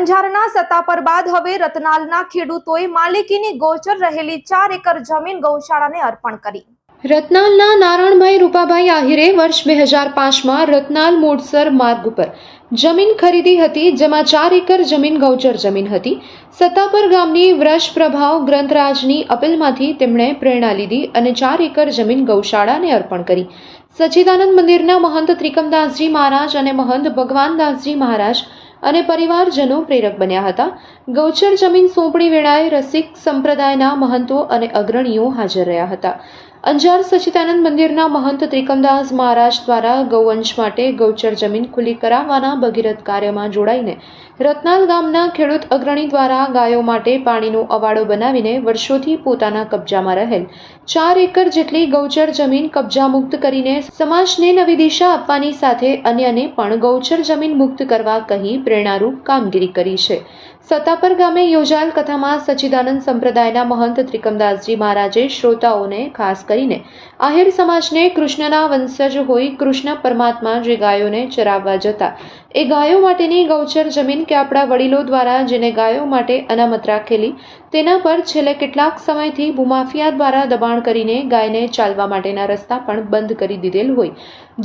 અંજારના સત્તાપર બાદ હવે રતનાલના ખેડૂતોએ માલિકીની ગોચર રહેલી 4 એકર જમીન ગૌશાળાને અર્પણ કરી। રતનાલના નારણભાઈ રૂપાભાઈ આહિરે વર્ષ 2005માં રતનાલ મોડસર માર્ગ ઉપર જમીન ખરીદી હતી, જેમાં 4 એકર જમીન ગૌચર જમીન હતી। સત્તાપર ગામની વૃષ પ્રભાવ ગ્રંથરાજની અપીલમાંથી તેમણે પ્રેરણા લીધી અને 4 એકર જમીન ગૌશાળાને અર્પણ કરી। સચ્ચિદાનંદ મંદિરના મહંત ત્રિકમદાસજી મહારાજ અને મહંત ભગવાનદાસજી મહારાજ અને પરિવારજનો પ્રેરક બન્યા હતા। ગૌચર જમીન સોંપણી વેળાએ રસિક સંપ્રદાયના મહંતો અને અગ્રણીઓ હાજર રહ્યા હતા। અંજાર સચ્ચિદાનંદ મંદિરના મહંત ત્રિકમદાસ મહારાજ દ્વારા ગૌવંશ માટે ગૌચર જમીન ખુલ્લી કરાવવાના ભગીરથ કાર્યમાં જોડાઈને રતનાલ ગામના ખેડૂત અગ્રણી દ્વારા ગાયો માટે પાણીનો અવાડો બનાવીને વર્ષોથી પોતાના કબજામાં રહેલ 4 એકર જેટલી ગૌચર જમીન કબજા મુક્ત કરીને સમાજને નવી દિશા આપવાની સાથે અન્યને પણ ગૌચર જમીન મુક્ત કરવા કહી પ્રેરણારૂપ કામગીરી કરી છે। સત્તાપર ગામે યોજાયેલ કથામાં સચ્ચિદાનંદ સંપ્રદાયના મહંત ત્રિકમદાસજી મહારાજે શ્રોતાઓને ખાસ કરીને આહિર સમાજને કૃષ્ણના વંશજ હોય કૃષ્ણ પરમાત્મા જે ગાયોને ચરાવવા જતા એ ગાયો માટેની ગૌચર જમીન કે આપણા વડીલો દ્વારા જેને ગાયો માટે અનામત રાખેલી તેના પર છેલ્લે કેટલાક સમયથી ભૂમાફિયા દ્વારા દબાણ કરીને ગાયને ચાલવા માટેના રસ્તા પણ બંધ કરી દીધેલ હોય,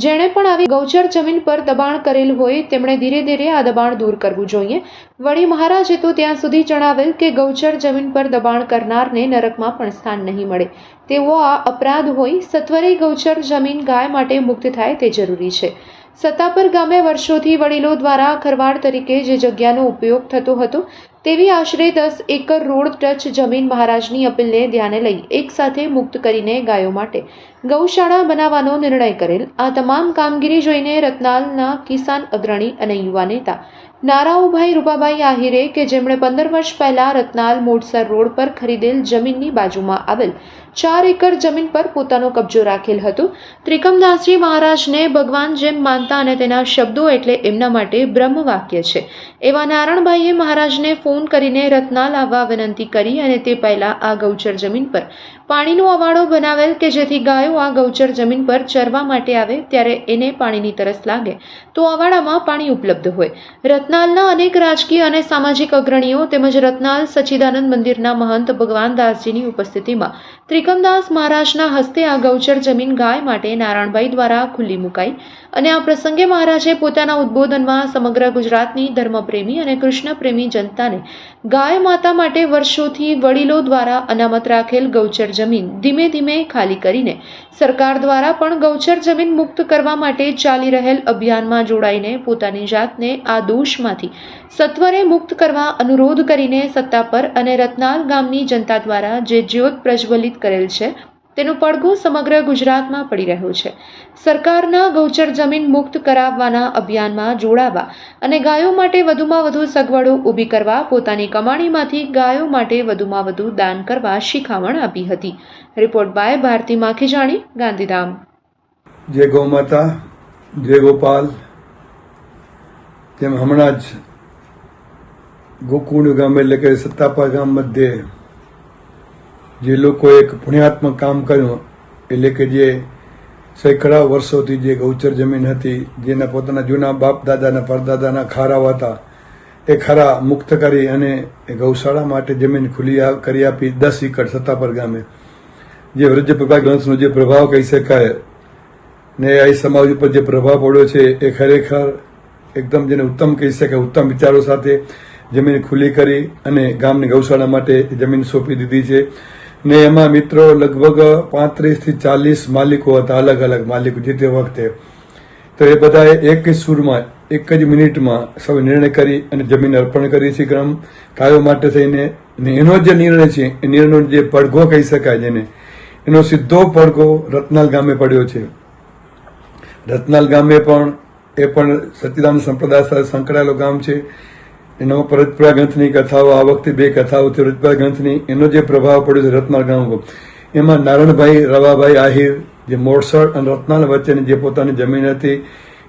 જેણે પણ આવી ગૌચર જમીન પર દબાણ કરેલ હોય તેમણે ધીરે ધીરે આ દબાણ દૂર કરવું જોઈએ। વળી મહારાજે તો ત્યાં સુધી જણાવેલ કે ગૌચર જમીન પર દબાણ કરનારને નરકમાં પણ સ્થાન નહીં મળે તેવો આ અપરાધ હોય, સત્વરે ગૌચર જમીન ગાય માટે મુક્ત થાય તે જરૂરી છે। સત્તાપર ગામે વર્ષોથી વડીલો દ્વારા ખરવાડ તરીકે જે જગ્યાનો ઉપયોગ થતો હતો તેવી આશરે 10 એકર રોડ ટચ જમીન મહારાજની અપીલને ધ્યાને લઈ એક સાથે મુક્ત કરીને ગાયો માટે ગૌશાળા બનાવવાનો નિર્ણય કરેલ। આ તમામ કામગીરી જોઈને રતનાલના કિસાન અગ્રણી અને યુવા નેતા નારાઉભાઈ રૂપાભાઈ આહિરે કે જેમણે 15 વર્ષ પહેલા રતનાલ મોડસર રોડ પર ખરીદેલ જમીનની બાજુમાં આવેલ 4 એકર જમીન પર પોતાનો કબજો રાખેલ હતો, ત્રિકમદાસજી મહારાજને ભગવાન જેમ માનતા અને તેના શબ્દો એટલે એમના માટે બ્રહ્મ વાક્ય છે એવા નારણભાઈએ મહારાજને ફોન કરીને રતનાલ આવવા વિનંતી કરી અને તે પહેલા આ ગૌચર જમીન પર પાણીનો અવાડો બનાવેલ કે જેથી ગાયો આ ગૌચર જમીન પર ચરવા માટે આવે ત્યારે એને પાણીની તરસ લાગે તો અવાડામાં પાણી ઉપલબ્ધ હોય। રતનાલના અનેક રાજકીય અને સામાજિક અગ્રણીઓ તેમજ રતનાલ સચ્ચિદાનંદ મંદિરના મહંત ભગવાનદાસજીની ઉપસ્થિતિમાં ત્રિકમદાસ મહારાજના હસ્તે આ ગૌચર જમીન ગાય માટે નારાયણભાઈ દ્વારા ખુલ્લી મુકાઈ અને આ પ્રસંગે મહારાજે પોતાના ઉદ્બોધનમાં સમગ્ર ગુજરાતની ધર્મપ્રેમી અને કૃષ્ણપ્રેમી જનતાને ગાય માતા માટે વર્ષોથી વડીલો દ્વારા અનામત રાખેલ ગૌચર જમીન ધીમે ધીમે ખાલી કરીને સરકાર દ્વારા પણ ગૌચર જમીન મુક્ત કરવા માટે ચાલી રહેલ અભિયાનમાં જોડાઈને પોતાની જાતને આ દોષમાંથી સત્વરે મુક્ત કરવા અનુરોધ કરીને સત્તાપર અને રતનાલ ગામની જનતા દ્વારા જે જ્યોત પ્રજ્વલિત કરેલ છે તેનો પડઘો સમગ્ર ગુજરાતમાં પડી રહ્યો છે। સરકારના ગૌચર જમીન મુક્ત કરાવવાના અભિયાનમાં જોડાવા અને ગાયો માટે વધુમાં વધુ સગવડો ઊભી કરવા પોતાની કમાણીમાંથી ગાયો માટે વધુમાં વધુ દાન કરવા શિખામણ આપી હતી। Report by Bharati Makhijani, Gandhidham. જય ગૌ માતા, જય ગોપાલ। તેમ હમણાં જ ગોકુળ ગામ એટલે કે સત્તાપર ગામ મધ્યે જે લોકોએ એક પુણ્યાત્મક કામ કર્યું એટલે કે જે સેંકડા વર્ષોથી જે ગૌચર જમીન હતી જેના પોતાના જૂના બાપ દાદાના પરદાદાના ખારાઓ હતા એ ખારા મુક્ત કરી અને ગૌશાળા માટે જમીન ખુલ્લી કરી આપી 10 એકર સત્તાપર ગામે જે વૃદ્ધ પ્રભા ગ્રંથનો જે પ્રભાવ કહી શકાય ને આ સમાજ ઉપર જે પ્રભાવ પડ્યો છે એ ખરેખર એકદમ જેને ઉત્તમ કહી શકાય, ઉત્તમ વિચારો સાથે જમીન ખુલ્લી કરી અને ગામની ગૌશાળા માટે જમીન સોંપી દીધી છે ને એમાં મિત્રો લગભગ 35 થી 40 માલિકો હતા, અલગ અલગ માલિકો જે તે વખતે। તો એ બધાએ એક જ સુરમાં એક જ મિનિટમાં સૌ નિર્ણય કરી અને જમીન અર્પણ કરી છે ગ્રામ ગાયો માટે થઈને। એનો જે નિર્ણય છે એ નિર્ણયનો જે પડઘો કહી શકાય જેને એનો સીધો પડઘો રતનાલ ગામે પડ્યો છે। રતનાલ ગામે પણ એ પણ સચ્ચિદાનંદ સંપ્રદાય સાથે સંકળાયેલો ગામ છે। એનો પરજપુરા ગ્રંથની કથાઓ આ વખતે 2 કથાઓ છે પરજપુરા ગ્રંથની, એનો જે પ્રભાવ પડ્યો છે રતનાલ ગામ એમાં નારણભાઈ રવાભાઈ આહિર જે મોડસર અને રતનાલ વચ્ચેની જે પોતાની જમીન હતી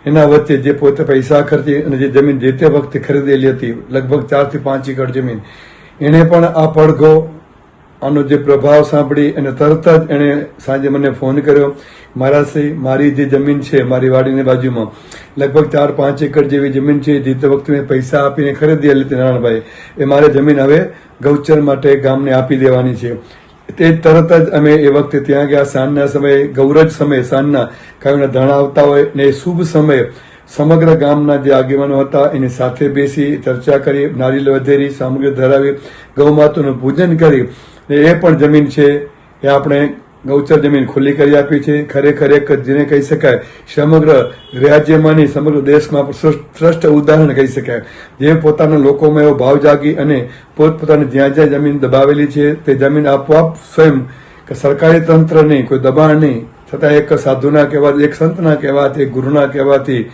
એના વચ્ચે જે પોતે પૈસા ખર્ચી અને જે જમીન જે તે વખતે ખરીદેલી હતી લગભગ 4 થી 5 એકર જમીન એને પણ આ પડઘો આનો જે પ્રભાવ સાંભળી અને તરત જ એણે સાંજે મને ફોન કર્યો. મારાથી મારી જે જમીન છે મારી વાડીની બાજુમાં લગભગ 4-5 એકર જેવી જમીન છે, જે તે વખતે મેં પૈસા આપીને ખરીદી હતી નારાયણભાઈ, એ મારે જમીન હવે ગૌચર માટે ગામને આપી દેવાની છે. તે તરત જ અમે એ વખતે ત્યાં ગયા. સાંજના સમયે ગૌરજ સમયે સાંજના ગાયોના ધાણા આવતા હોય ને એ શુભ સમયે સમગ્ર ગામના જે આગેવાનો હતા એની સાથે બેસી ચર્ચા કરી, નારિયેળ વધેરી, સામગ્રી ધરાવી, ગૌ માતાનું પૂજન કરી. એ પણ જમીન છે એ આપણે ગૌચર જમીન ખુલ્લી કરી આપી છે. ખરેખર એક જેને કહી શકાય સમગ્ર રાજ્યમાંની સમગ્ર દેશમાં શ્રેષ્ઠ ઉદાહરણ કહી શકાય, જે પોતાના લોકોમાં એવો ભાવ જાગી અને પોતપોતાની જ્યાં જ્યાં જમીન દબાવેલી છે તે જમીન આપોઆપ સ્વયં કે સરકારી તંત્ર નહીં, કોઈ દબાણ નહીં, છતાં એક સાધુના કહેવાથી, એક સંતના કહેવાથી, એક ગુરુના કહેવાથી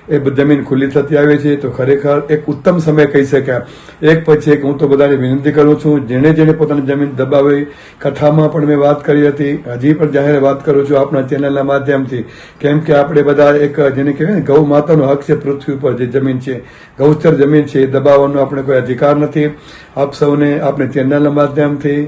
એ જમીન ખુલ્લી થતી આવે છે. તો ખરેખર એક ઉત્તમ સમય કહી શકાય. એક પછી એક હું તો બધાને વિનંતી કરું છું, જેણે જેણે પોતાની જમીન દબાવી, કથામાં પણ મેં વાત કરી હતી, હજી પણ જાહેર વાત કરું છું આપણા ચેનલના માધ્યમથી, કેમ કે આપણે બધા એક જેને કહેવાય ને ગૌ માતાનો હક છે પૃથ્વી ઉપર જે જમીન છે, ગૌચર જમીન છે, એ દબાવવાનો આપણે કોઈ અધિકાર નથી. આપ સૌને આપણે ચેનલના માધ્યમથી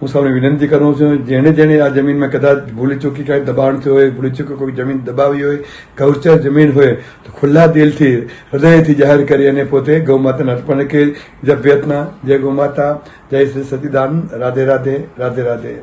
હું સૌને વિનંતી કરું છું, જેણે જેણે આ જમીનમાં કદાચ ભૂલી ચૂકી કઈ દબાણ થયું હોય, ભૂલી ચૂકી કોઈ જમીન દબાવી હોય, ગૌચર જમીન હોય, તો ખુલ્લા દિલથી હૃદયથી જાહેર કરી અને પોતે ગૌ માતાને અર્પણ કરી. જય ભ્યતના, જય ગૌ માતા, જય શ્રી સતીદાન, રાધે રાધે, રાધે રાધે.